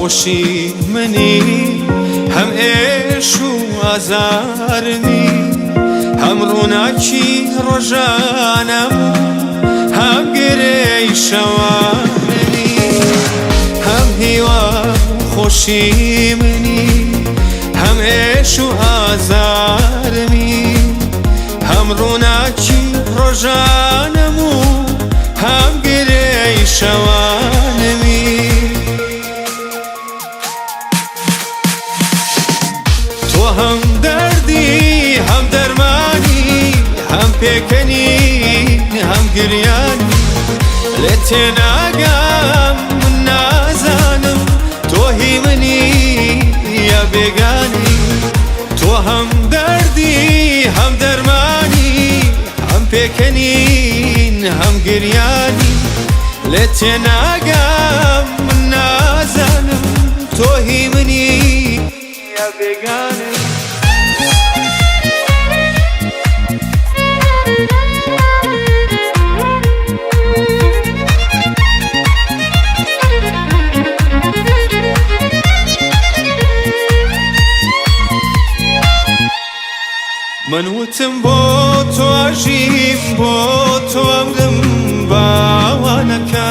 خوشی منی هم عشق و آزارنی هم روناکی روزانم هم گری شواننی هم هیوا خوشی منی هم عشق و آزارنی هم روناکی روزانم هم گری شواننی هم دردی هم درمانی هم پیکنی هم گریانی لتناگم من نازانم تو هی منی یا بیگانی تو هم دردی هم درمانی هم پیکنی هم گریانی لتناگم من نازانم تو هی منی یا بیگانی من وتم بۆ تۆ ئاژیم بۆ تۆ ئەمرم باوانەکە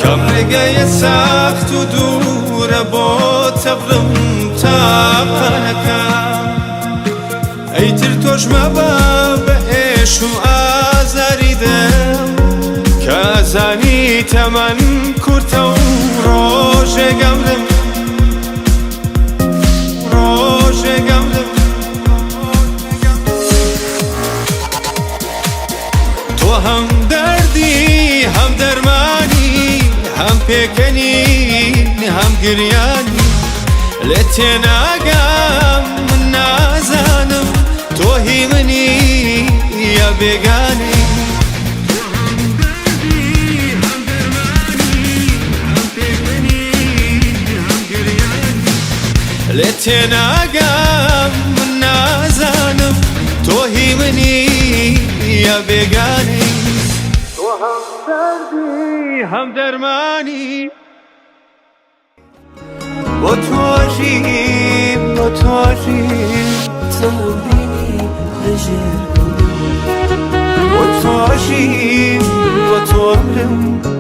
کەم ڕێگەیە ساخت و دوورە بۆ تەبڕم تاقانەکە ئەیتر تۆش مەبە بە ئێش و ئازاری دڵ کە ئەزانیتە من کورتە و ڕۆژێگەمرم هم دردی هم درمانی هم پیکنی هم گریانی لتناگم من نازانم تو هی منی یا بیگانی لتناگم من نازانم تو هی منی یا بیگانی تو هم دردی هم درمانی با تو آژیم با تو آژیم تو بینی بجر با تو آژیم با تو عمرم